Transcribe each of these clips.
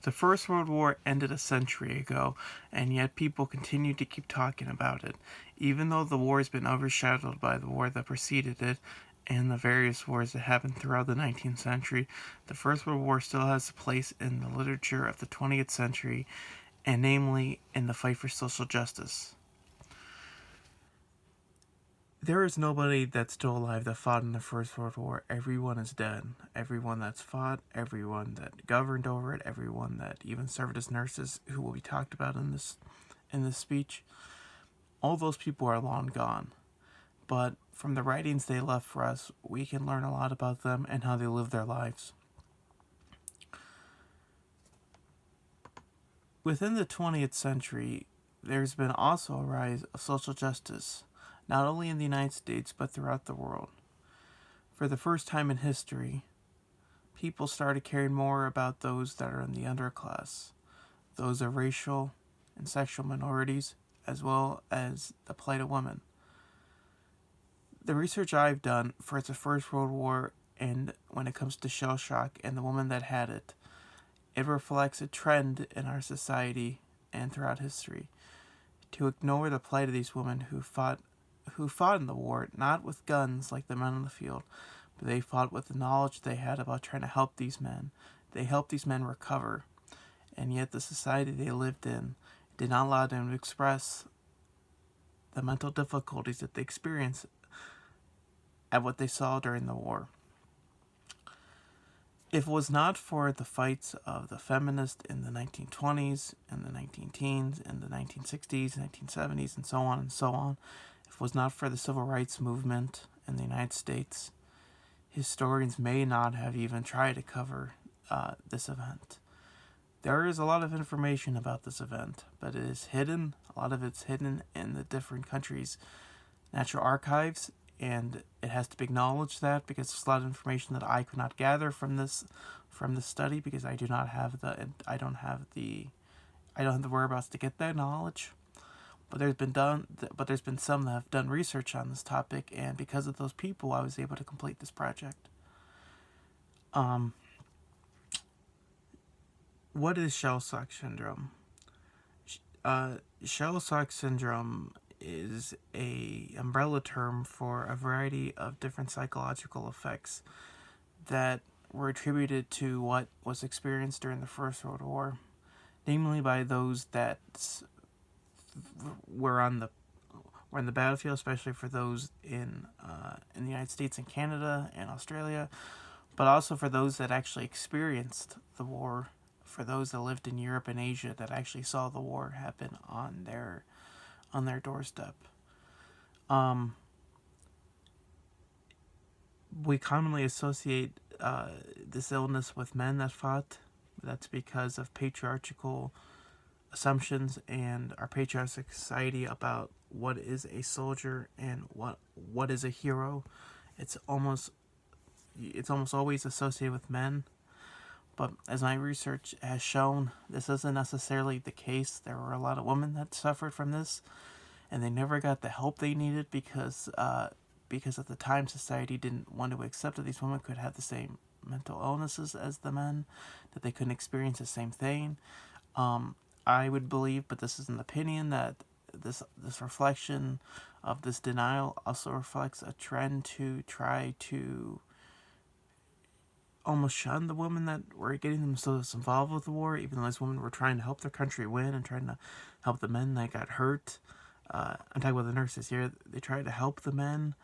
The First World War ended a century ago, and yet people continue to keep talking about it, even though the war has been overshadowed by the war that preceded it and the various wars that happened throughout the 19th century. The First World War still has a place in the literature of the 20th century, and namely in the fight for social justice. There is nobody that's still alive that fought in the First World War. Everyone is dead. Everyone that's fought, everyone that governed over it, everyone that even served as nurses, who will be talked about in this speech, all those people are long gone. But from the writings they left for us, we can learn a lot about them and how they lived their lives. Within the 20th century, there's been also a rise of social justice, not only in the United States, but throughout the world. For the first time in history, people started caring more about those that are in the underclass, those of racial and sexual minorities, as well as the plight of women. The research I've done for the First World War, and when it comes to shell shock and the woman that had it, it reflects a trend in our society and throughout history to ignore the plight of these women who fought in the war, not with guns like the men on the field, but they fought with the knowledge they had about trying to help these men. They helped these men recover, and yet the society they lived in did not allow them to express the mental difficulties that they experienced at what they saw during the war. If it was not for the fights of the feminists in the 1920s, and the 19-teens, and the 1960s, 1970s, and so on, if it was not for the civil rights movement in the United States, historians may not have even tried to cover this event. There is a lot of information about this event, but it is hidden. A lot of it's hidden in the different countries' natural archives, and it has to be acknowledged that because there's a lot of information that I could not gather from this study because I don't have the whereabouts to get that knowledge. But there's been some that have done research on this topic, and because of those people, I was able to complete this project. What is Shellshock Syndrome? Shellshock Syndrome is a umbrella term for a variety of different psychological effects that were attributed to what was experienced during the First World War, namely by those that were on the battlefield, especially for those in the United States and Canada and Australia, but also for those that actually experienced the war, for those that lived in Europe and Asia that actually saw the war happen on their doorstep. We commonly associate this illness with men that fought. That's because of patriarchal assumptions and our patriarchal society about what is a soldier and what is a hero. It's almost always associated with men. But as my research has shown, this isn't necessarily the case. There were a lot of women that suffered from this, and they never got the help they needed because at the time society didn't want to accept that these women could have the same mental illnesses as the men, that they couldn't experience the same thing. I would believe, but this is an opinion, that this reflection of this denial also reflects a trend to try to almost shun the women that were getting themselves involved with the war, even though those women were trying to help their country win and trying to help the men that got hurt. I'm talking about the nurses here. They tried to help the men,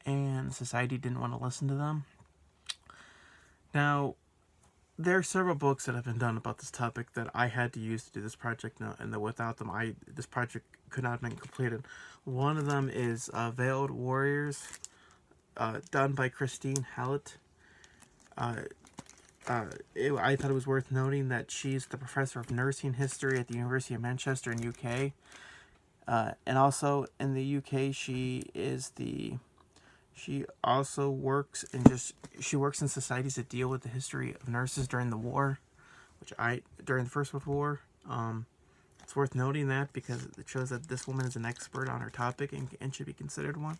and society didn't want to listen to them. Now, there are several books that have been done about this topic that I had to use to do this project, and that without them, this project could not have been completed. One of them is Veiled Warriors, done by Christine Hallett. I thought it was worth noting that she's the professor of nursing history at the University of Manchester in UK. And also in the UK, she also works in societies that deal with the history of nurses during the war, during the First World War. It's worth noting that because it shows that this woman is an expert on her topic and should be considered one.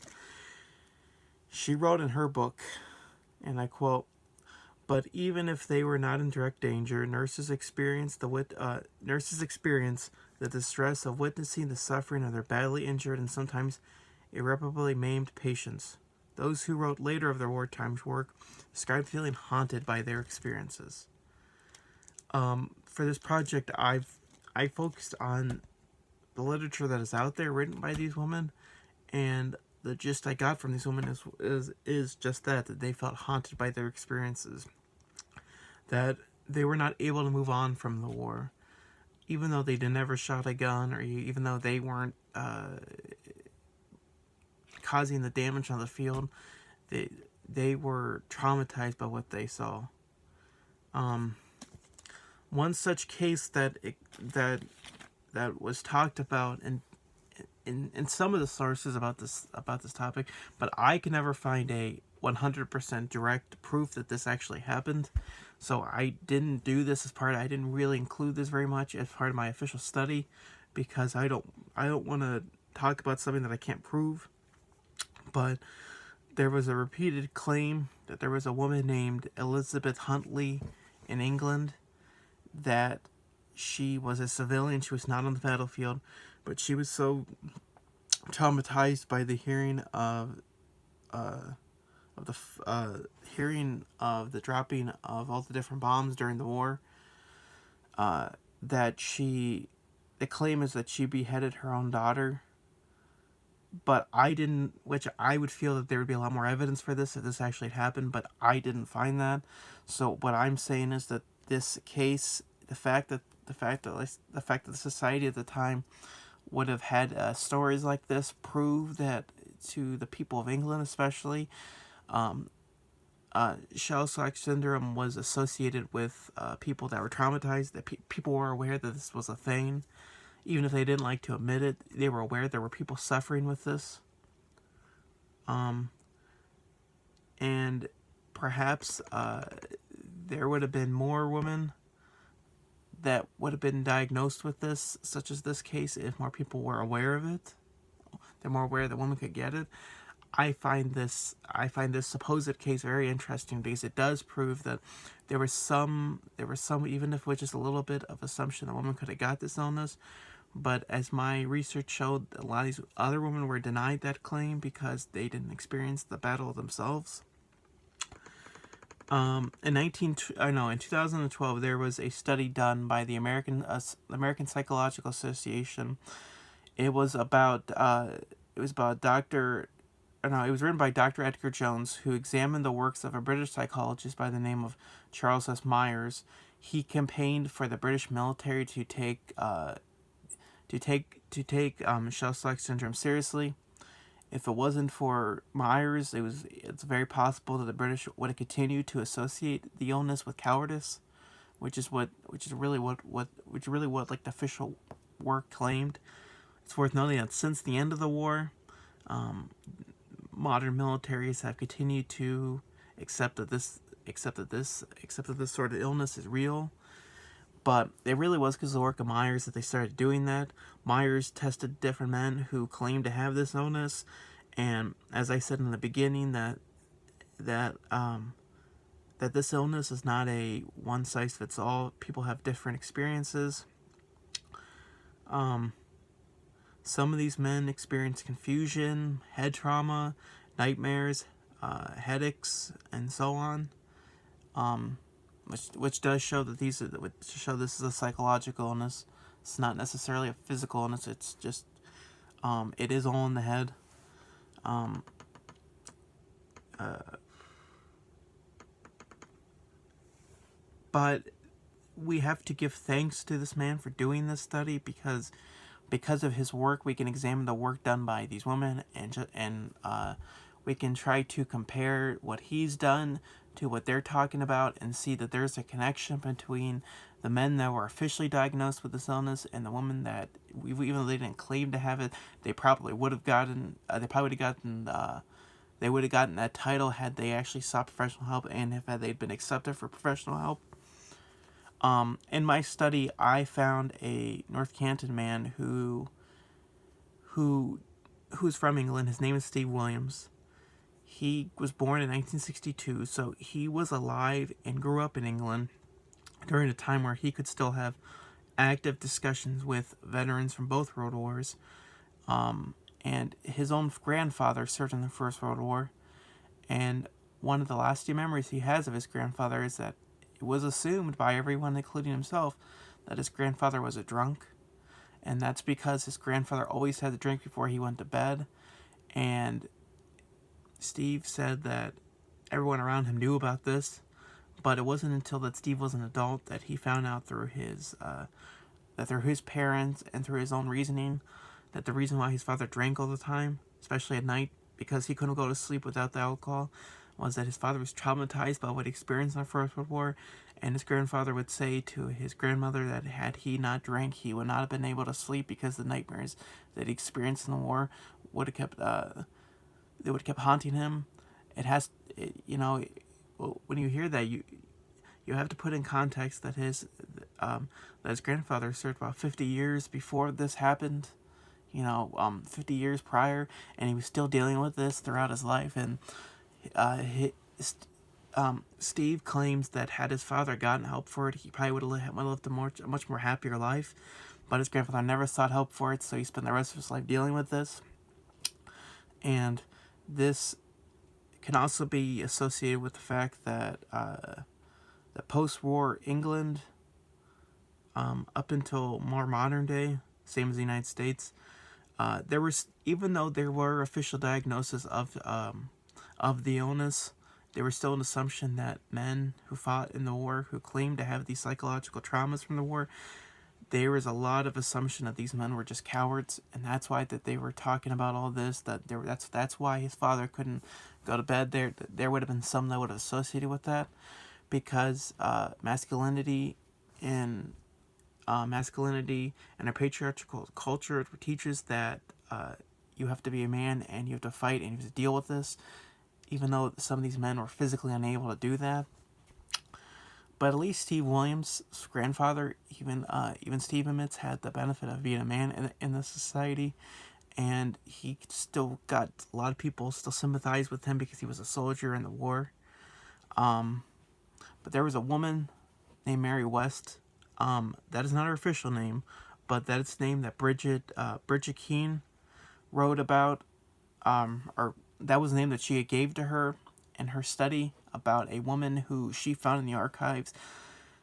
She wrote in her book, and I quote, But even if they were not in direct danger, nurses experience the distress of witnessing the suffering of their badly injured and sometimes irreparably maimed patients. Those who wrote later of their wartime work described feeling haunted by their experiences. For this project, I focused on the literature that is out there written by these women, and the gist I got from these women is just that they felt haunted by their experiences, that they were not able to move on from the war, even though they never shot a gun, or even though they weren't causing the damage on the field. They were traumatized by what they saw. One such case that was talked about in some of the sources about this topic, but I can never find a 100% direct proof that this actually happened. So I didn't do this as part. I didn't really include this very much as part of my official study, because I don't want to talk about something that I can't prove. But there was a repeated claim that there was a woman named Elizabeth Huntley in England, that she was a civilian. She was not on the battlefield, but she was so traumatized by the hearing of the dropping of all the different bombs during the war, that the claim is that she beheaded her own daughter. But I didn't, which I would feel that there would be a lot more evidence for this if this actually happened, but I didn't find that. So what I'm saying is that this case, the fact that the society at the time would have had stories like this prove that to the people of England especially, Shellshock Syndrome was associated with people that were traumatized, that people were aware that this was a thing. Even if they didn't like to admit it, they were aware there were people suffering with this. And perhaps there would have been more women that would have been diagnosed with this, such as this case, if more people were aware of it. They're more aware that women could get it. I find this supposed case very interesting, because it does prove that there was some, even if with just a little bit of assumption that women could have got this illness. But as my research showed, a lot of these other women were denied that claim because they didn't experience the battle themselves. In 2012, there was a study done by the American Psychological Association. It was written by Dr. Edgar Jones, who examined the works of a British psychologist by the name of Charles S. Myers. He campaigned for the British military to take Shellshock Syndrome seriously. If it wasn't for Myers, it's very possible that the British would have continued to associate the illness with cowardice, which is really what like the official work claimed. It's worth noting that since the end of the war, modern militaries have continued to accept that this sort of illness is real. But it really was because of the work of Myers that they started doing that. Myers tested different men who claimed to have this illness, and as I said in the beginning, that this illness is not a one-size-fits-all. People have different experiences. Some of these men experience confusion, head trauma, nightmares, headaches, and so on. Which does show that this is a psychological illness. It's not necessarily a physical illness. It's just it is all in the head. But we have to give thanks to this man for doing this study, because of his work, we can examine the work done by these women, and we can try to compare what he's done to what they're talking about, and see that there's a connection between the men that were officially diagnosed with this illness and the women that, even though they didn't claim to have it, they probably would have gotten. They would have gotten that title had they actually sought professional help, and if they'd been accepted for professional help. In my study, I found a North Canton man who's from England. His name is Steve Williams. He was born in 1962, so he was alive and grew up in England during a time where he could still have active discussions with veterans from both World Wars. And his own grandfather served in the First World War. And one of the lasting memories he has of his grandfather is that it was assumed by everyone, including himself, that his grandfather was a drunk. And that's because his grandfather always had to drink before he went to bed. And Steve said that everyone around him knew about this, but it wasn't until that Steve was an adult that he found out through his parents and through his own reasoning that the reason why his father drank all the time, especially at night, because he couldn't go to sleep without the alcohol, was that his father was traumatized by what he experienced in the First World War, and his grandfather would say to his grandmother that had he not drank, he would not have been able to sleep because the nightmares that he experienced in the war would have kept haunting him. When you hear that, you have to put in context that his grandfather served about 50 years before this happened. 50 years prior, and he was still dealing with this throughout his life. And Steve claims that had his father gotten help for it, he probably would have lived a much more happier life. But his grandfather never sought help for it, so he spent the rest of his life dealing with this. And this can also be associated with the fact that the post-war England, up until more modern day, same as the United States, there was, even though there were official diagnoses of the illness, there was still an assumption that men who fought in the war, who claimed to have these psychological traumas from the war, there was a lot of assumption that these men were just cowards, and that's why that they were talking about all this. That's why his father couldn't go to bed. There would have been some that would have associated with that, because masculinity and a patriarchal culture teaches that you have to be a man and you have to fight and you have to deal with this, even though some of these men were physically unable to do that. But at least Steve Williams' grandfather, even Steve admits, had the benefit of being a man in this society, and he still got a lot of people still sympathize with him because he was a soldier in the war. But there was a woman named Mary West. That is not her official name, but that is the name that Bridget Keane wrote about, or that was the name that she gave to her in her study about a woman who she found in the archives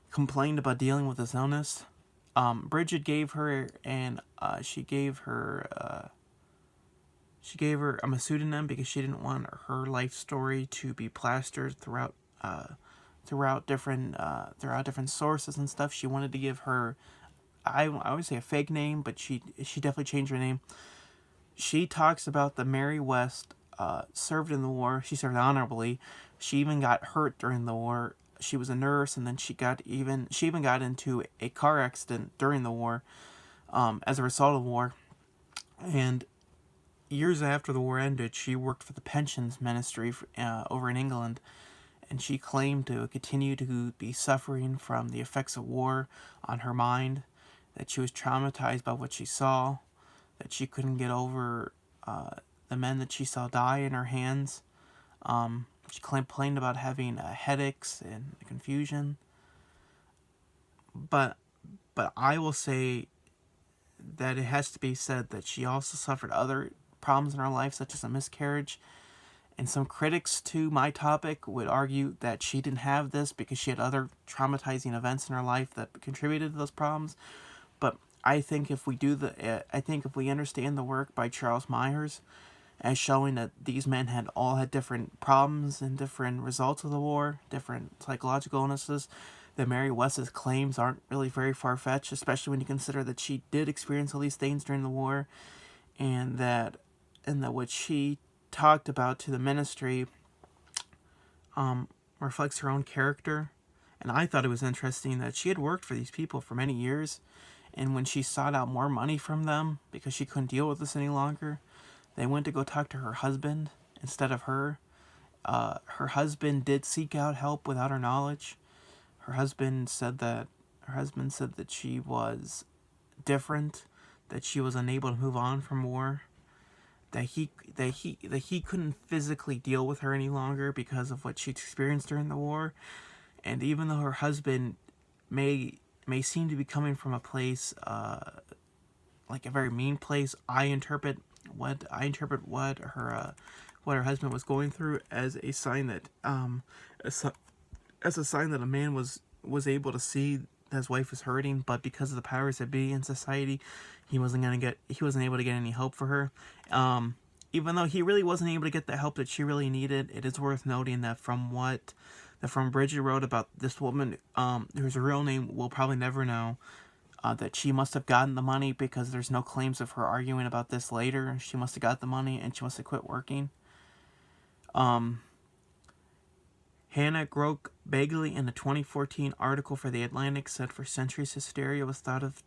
complained about dealing with this illness. Bridget gave her, and she gave her a pseudonym because she didn't want her life story to be plastered throughout different sources and stuff. She wanted to give her, I always say a fake name, but she definitely changed her name. She talks about the Mary West served in the war. She served honorably. She even got hurt during the war. She was a nurse, and then she even got into a car accident during the war, as a result of war. And years after the war ended, she worked for the pensions ministry over in England, and she claimed to continue to be suffering from the effects of war on her mind, that she was traumatized by what she saw, that she couldn't get over the men that she saw die in her hands. She complained about having headaches and confusion. But I will say that it has to be said that she also suffered other problems in her life, such as a miscarriage. And some critics to my topic would argue that she didn't have this because she had other traumatizing events in her life that contributed to those problems. But I think if we understand the work by Charles Myers as showing that these men had different problems and different results of the war, different psychological illnesses, that Mary West's claims aren't really very far-fetched, especially when you consider that she did experience all these things during the war, and that what she talked about to the ministry reflects her own character. And I thought it was interesting that she had worked for these people for many years, and when she sought out more money from them because she couldn't deal with this any longer, they went to go talk to her husband instead of her. Her husband did seek out help without her knowledge. Her husband said that she was different, that she was unable to move on from war, that he couldn't physically deal with her any longer because of what she experienced during the war. And even though her husband may seem to be coming from a place, like a very mean place, I interpret what her husband was going through as a sign that as a sign that a man was able to see that his wife was hurting, but because of the powers that be in society, he wasn't able to get any help for her. Even though he really wasn't able to get the help that she really needed, it is worth noting that from Bridget wrote about this woman, whose real name we'll probably never know, that she must have gotten the money because there's no claims of her arguing about this later. She must have got the money and she must have quit working. Hannah Groke Bagley, in a 2014 article for The Atlantic, said for centuries hysteria was thought of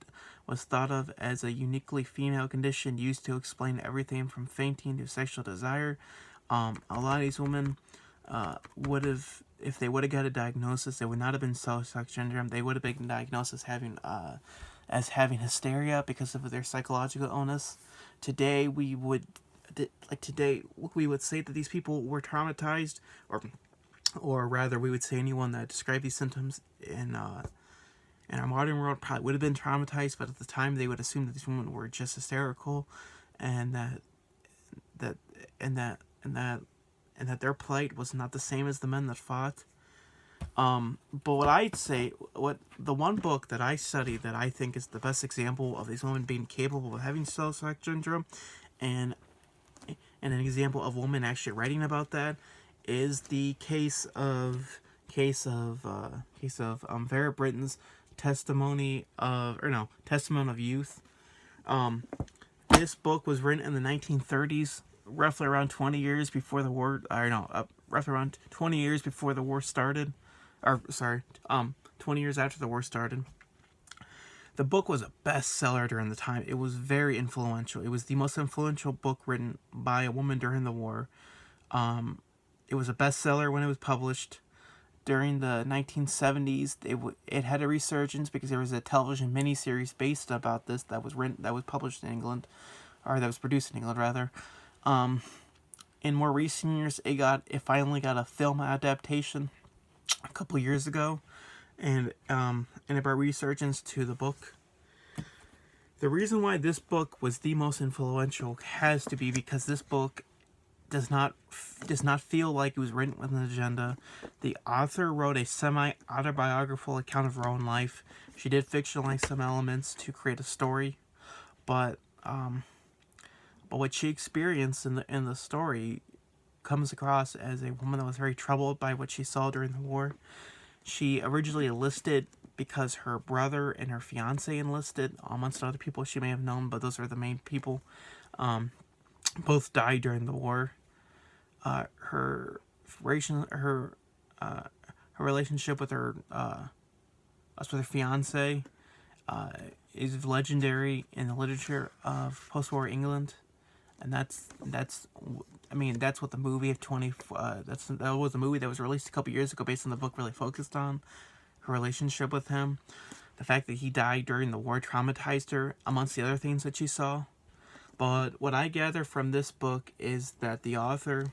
as a uniquely female condition used to explain everything from fainting to sexual desire. A lot of these women would have, if they would have got a diagnosis, they would not have been Shellshock Syndrome. They would have been diagnosed as having hysteria because of their psychological illness. Today we would say that these people were traumatized, or rather, we would say anyone that described these symptoms in our modern world probably would have been traumatized. But at the time, they would assume that these women were just hysterical, and that their plight was not the same as the men that fought. But what the one book that I study that I think is the best example of these women being capable of having Shellshock syndrome, and an example of women actually writing about that, is the case of Vera Britain's Testimony of Youth. This book was written in the 1930s, roughly around 20 years before the war. Roughly around 20 years before the war started, 20 years after the war started. The book was a bestseller during the time. It was very influential. It was the most influential book written by a woman during the war. It was a bestseller when it was published. During the 1970s, it had a resurgence because there was a television miniseries based about this that was published in England, or that was produced in England rather. In more recent years, it finally got a film adaptation a couple years ago, and it brought resurgence to the book. The reason why this book was the most influential has to be because this book does not feel like it was written with an agenda. The author wrote a semi-autobiographical account of her own life. She did fictionalize some elements to create a story, but what she experienced in the story comes across as a woman that was very troubled by what she saw during the war. She originally enlisted because her brother and her fiance enlisted, amongst other people she may have known, but those are the main people. Both died during the war. Her relationship with her fiance is legendary in the literature of post-war England, and that's what the movie of that was a movie that was released a couple years ago based on the book really focused on. Her relationship with him, the fact that he died during the war traumatized her, amongst the other things that she saw. But what I gather from this book is that the author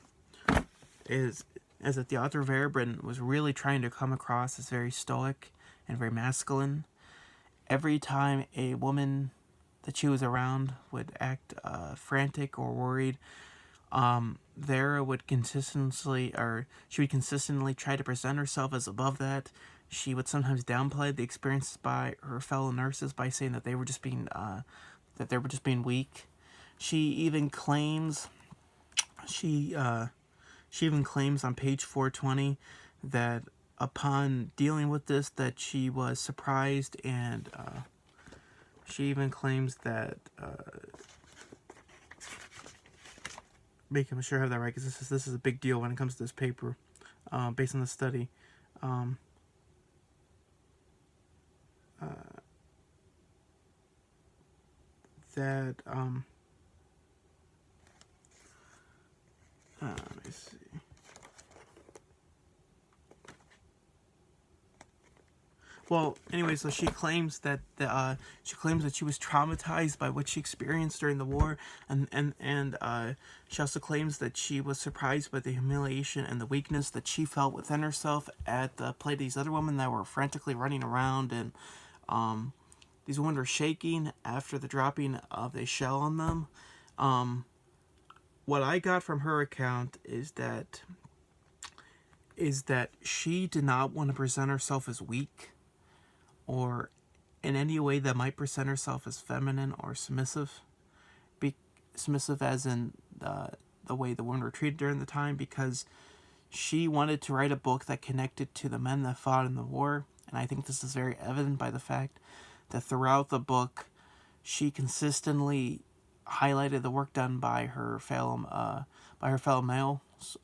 Vera Britain was really trying to come across as very stoic and very masculine. Every time a woman that she was around would act frantic or worried, Vera would consistently try to present herself as above that. She would sometimes downplay the experiences by her fellow nurses by saying that they were just being weak. She even claims on page 420 that upon dealing with this, that she was surprised, and she even claims that making sure I have that right, because this is a big deal when it comes to this paper, based on the study. Let me see. Well, anyway, so she claims that she was traumatized by what she experienced during the war, and she also claims that she was surprised by the humiliation and the weakness that she felt within herself at the play of these other women that were frantically running around, and these women were shaking after the dropping of a shell on them. What I got from her account is that she did not want to present herself as weak or in any way that might present herself as feminine or submissive. Submissive as in the way the women were treated during the time, because she wanted to write a book that connected to the men that fought in the war. And I think this is very evident by the fact that throughout the book, she consistently highlighted the work done by her fellow males,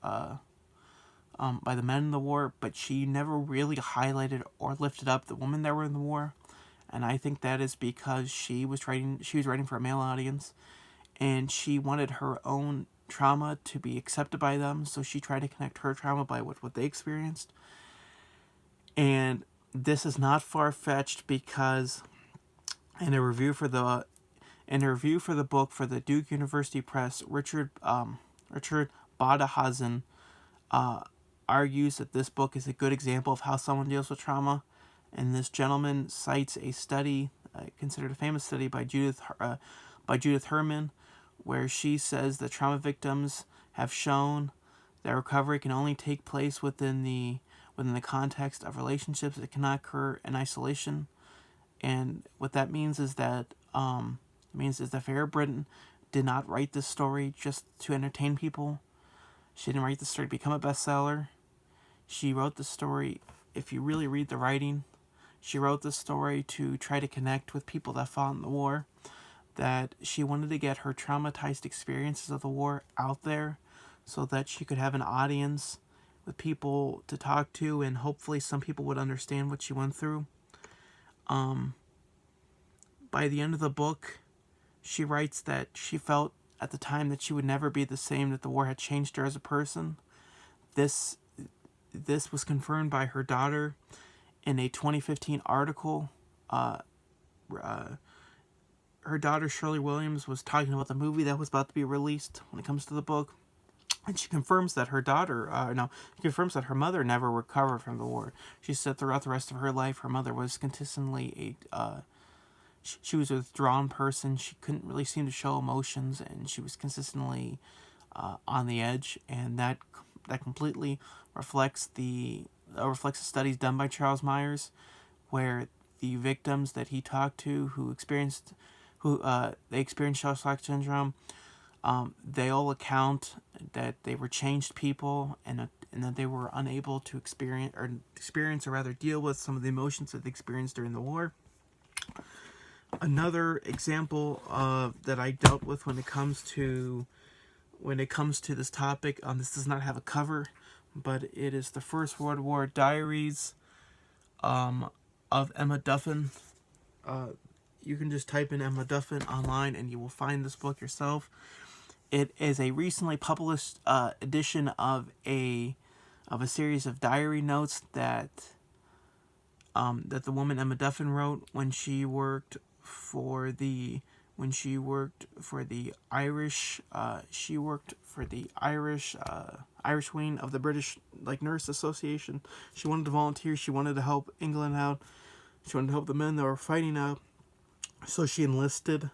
by the men in the war, but she never really highlighted or lifted up the women that were in the war. And I think that is because she was writing for a male audience, and she wanted her own trauma to be accepted by them, so she tried to connect her trauma by what they experienced. And this is not far-fetched, because in a review for the book for the Duke University Press, Richard Badehausen argues that this book is a good example of how someone deals with trauma. And this gentleman cites a study, considered a famous study by Judith Herman, where she says that trauma victims have shown that recovery can only take place within the context of relationships. It cannot occur in isolation. And what that means is that Vera Britain did not write this story just to entertain people. She didn't write this story to become a bestseller. She wrote the story, if you really read the writing, she wrote the story to try to connect with people that fought in the war, that she wanted to get her traumatized experiences of the war out there so that she could have an audience with people to talk to, and hopefully some people would understand what she went through. By the end of the book, she writes that she felt at the time that she would never be the same, that the war had changed her as a person. This was confirmed by her daughter in a 2015 article. Her daughter, Shirley Williams, was talking about the movie that was about to be released when it comes to the book. And she confirms that her mother never recovered from the war. She said throughout the rest of her life, her mother was consistently she was a withdrawn person. She couldn't really seem to show emotions, and she was consistently on the edge. And that completely reflects the studies done by Charles Myers, where the victims that he talked to who experienced Shellshock Syndrome, they all account that they were changed people, and that they were unable to experience or rather deal with some of the emotions that they experienced during the war. Another example that I dealt with when it comes to this topic, this does not have a cover, but it is the First World War Diaries of Emma Duffin. You can just type in Emma Duffin online and you will find this book yourself. It is a recently published edition of a series of diary notes that the woman Emma Duffin wrote when she worked for the Irish Irish wing of the British Nurse Association. She wanted to volunteer. She wanted to help England out. She wanted to help the men that were fighting out. So she enlisted.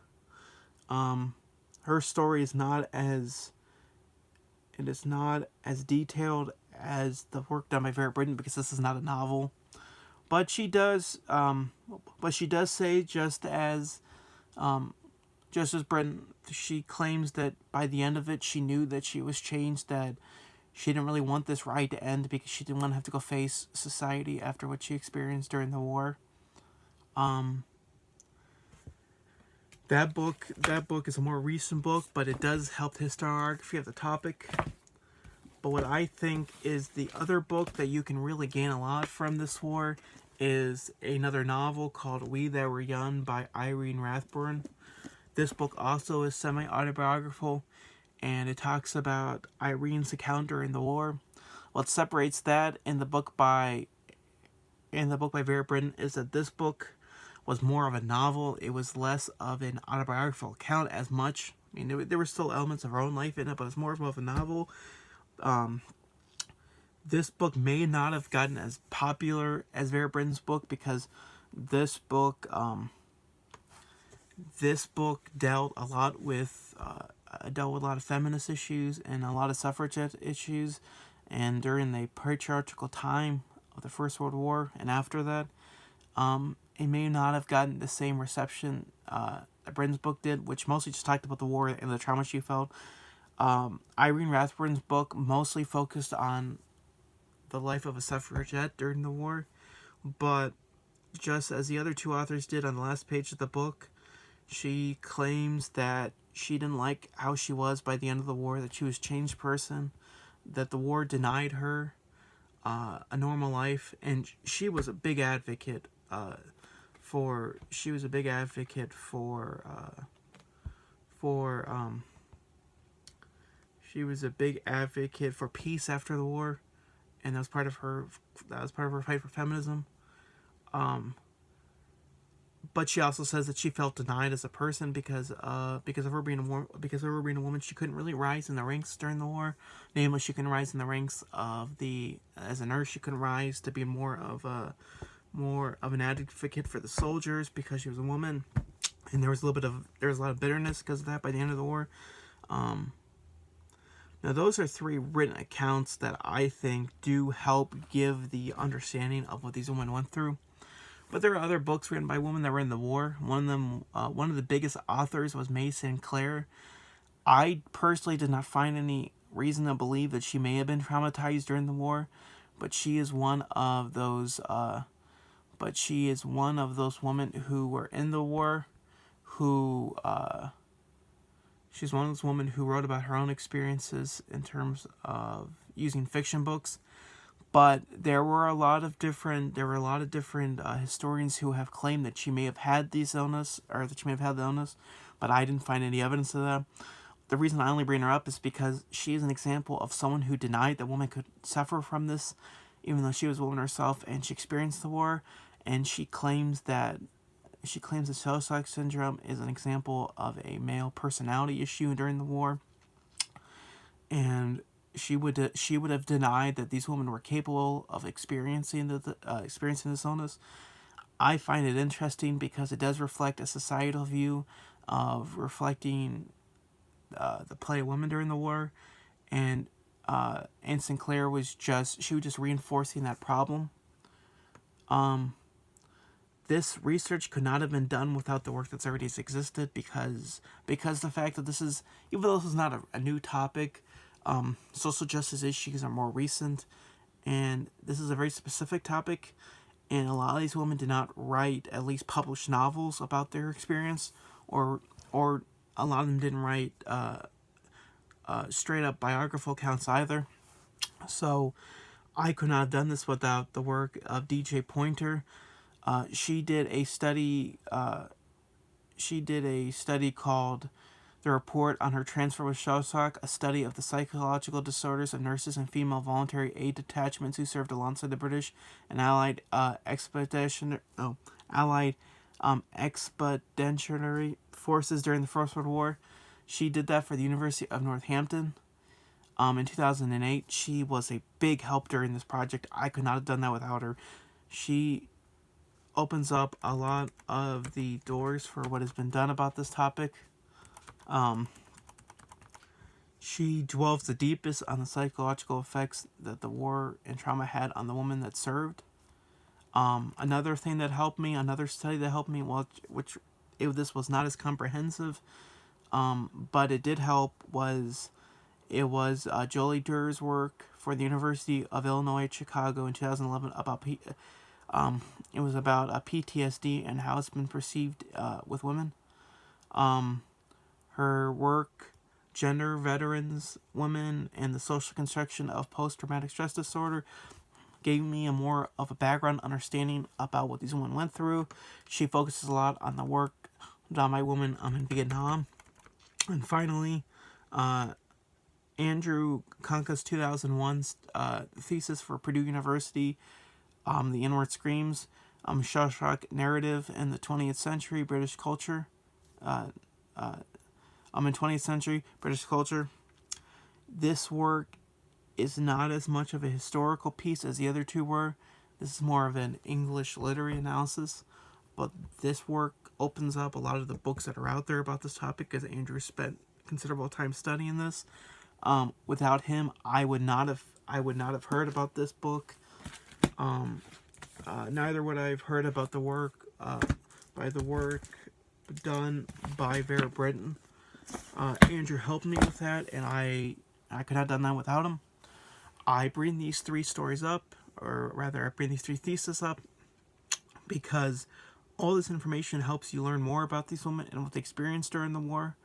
Her story is not as detailed as the work done by Vera Britain, because this is not a novel. But she does say, just as Britain, she claims that by the end of it, she knew that she was changed, that she didn't really want this ride to end because she didn't want to have to go face society after what she experienced during the war. That book is a more recent book, but it does help the historiography of the topic. But what I think is the other book that you can really gain a lot from this war is another novel called We That Were Young by Irene Rathburn. This book also is semi-autobiographical, and it talks about Irene's account during the war. What separates that in the book by in the book by Vera Britain is that this book was more of a novel. It was less of an autobiographical account as much. I mean, there were still elements of her own life in it, but it's more of a novel. This book may not have gotten as popular as Vera Britain's book because this book dealt a lot with a lot of feminist issues and a lot of suffragette issues, and during the patriarchal time of the First World War and after that, it may not have gotten the same reception that Britain's book did, which mostly just talked about the war and the trauma she felt. Irene Rathbun's book mostly focused on the life of a suffragette during the war, but just as the other two authors did on the last page of the book, she claims that she didn't like how she was by the end of the war, that she was a changed person, that the war denied her a normal life, and she was a big advocate for peace after the war, and that was part of her fight for feminism. But she also says that she felt denied as a person because of her being a woman. She couldn't really rise in the ranks during the war. Namely, she couldn't rise in the ranks as a nurse. She couldn't rise to be more of an advocate for the soldiers because she was a woman, and there was a lot of bitterness because of that by the end of the war. Now, those are three written accounts that I think do help give the understanding of what these women went through. But there are other books written by women that were in the war. One of the biggest authors was May Sinclair. I personally did not find any reason to believe that she may have been traumatized during the war, but she is one of those. Women who were in the war, who. She's one of those women who wrote about her own experiences in terms of using fiction books. But there were a lot of different historians who have claimed that she may have had this illness, or that she may have had the illness, but I didn't find any evidence of that. The reason I only bring her up is because she is an example of someone who denied that women could suffer from this, even though she was a woman herself and she experienced the war, and she claims that Shellshock Syndrome is an example of a male personality issue during the war, and she would have denied that these women were capable of experiencing this illness. I find it interesting because it does reflect a societal view of reflecting the plight of women during the war, and Sinclair was just reinforcing that problem. This research could not have been done without the work that's already existed, because the fact that this is, even though this is not a new topic, social justice issues are more recent, and this is a very specific topic, and a lot of these women did not write, at least published novels about their experience, or a lot of them didn't write straight up biographical accounts either. So I could not have done this without the work of DJ Pointer. She did a study called The Report on Her Transfer with Shellshock, a study of the psychological disorders of nurses and female voluntary aid detachments who served alongside the British and Allied expeditionary forces during the First World War. She did that for the University of Northampton. In 2008, she was a big help during this project. I could not have done that without her. She opens up a lot of the doors for what has been done about this topic. She dwells the deepest on the psychological effects that the war and trauma had on the women that served. Another study that helped me, this was not as comprehensive, but it did help, was Jolie Durr's work for the University of Illinois at Chicago in 2011 about it was about PTSD and how it's been perceived with women. Her work, Gender, Veterans, Women, and the Social Construction of Post-Traumatic Stress Disorder, gave me a more of a background understanding about what these women went through. She focuses a lot on the work done by women in Vietnam. And finally, Andrew Konka's 2001 thesis for Purdue University The Inward Screams, Shellshock Narrative in the 20th Century British Culture. In 20th Century British Culture. This work is not as much of a historical piece as the other two were. This is more of an English literary analysis. But this work opens up a lot of the books that are out there about this topic, because Andrew spent considerable time studying this. Without him, I would not have heard about this book. Neither would I have heard about the work done by Vera Britain. Andrew helped me with that, and I could have done that without him. I bring these three stories up, or rather, I bring these three theses up, because all this information helps you learn more about these women and what they experienced during the war.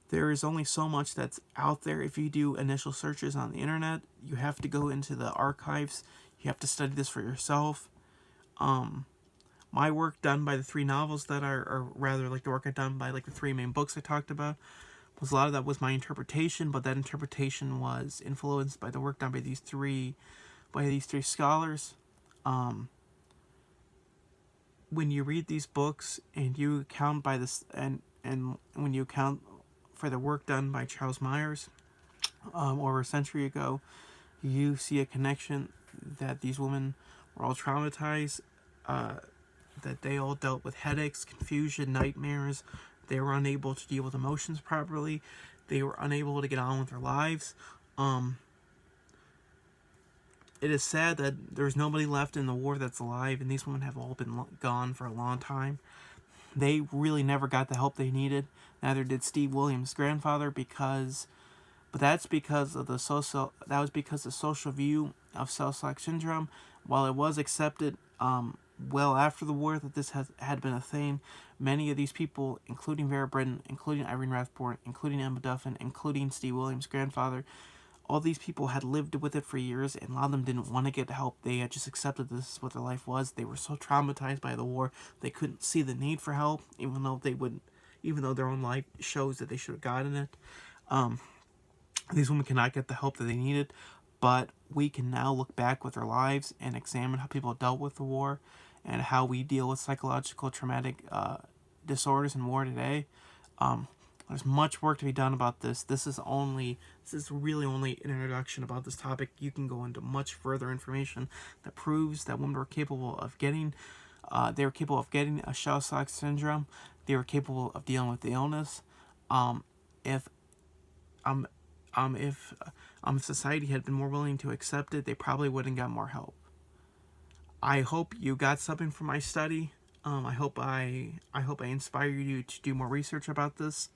There is only so much that's out there. If you do initial searches on the internet, you have to go into the archives. You have to study this for yourself. My work done by the three novels that are, or rather, like the work I've done by like the three main books I talked about, was a lot of that was my interpretation, but that interpretation was influenced by the work done by these three scholars. When you read these books and you account by this, and when you account for the work done by Charles Myers over a century ago, you see a connection that these women were all traumatized, that they all dealt with headaches, confusion, nightmares. They were unable to deal with emotions properly. They were unable to get on with their lives. It is sad that there's nobody left in the war that's alive, and these women have all been gone for a long time. They really never got the help they needed. Neither did Steve Williams' grandfather, but that's because of the social view of Shellshock Syndrome. While it was accepted well after the war that this had been a thing, many of these people, including Vera Britain, including Irene Rathbone, including Emma Duffin, including Steve Williams' grandfather, all these people had lived with it for years, and a lot of them didn't want to get help. They had just accepted this is what their life was. They were so traumatized by the war, they couldn't see the need for help, even though their own life shows that they should have gotten it. These women cannot get the help that they needed, but we can now look back with our lives and examine how people dealt with the war and how we deal with psychological traumatic disorders in war today. There's much work to be done about this. This is really only an introduction about this topic. You can go into much further information that proves that women were capable of getting a Shellshock syndrome. They were capable of dealing with the illness. If society had been more willing to accept it, they probably would have got more help. I hope you got something from my study. I hope I inspire you to do more research about this.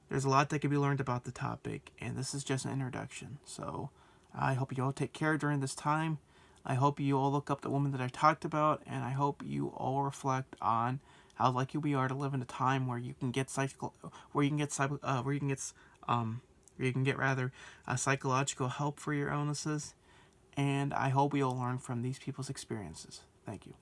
There's a lot that can be learned about the topic, and this is just an introduction. So I hope you all take care during this time. I hope you all look up the women that I talked about, and I hope you all reflect on how lucky we are to live in a time where you can get psychological help for your illnesses. And I hope we all learn from these people's experiences. Thank you.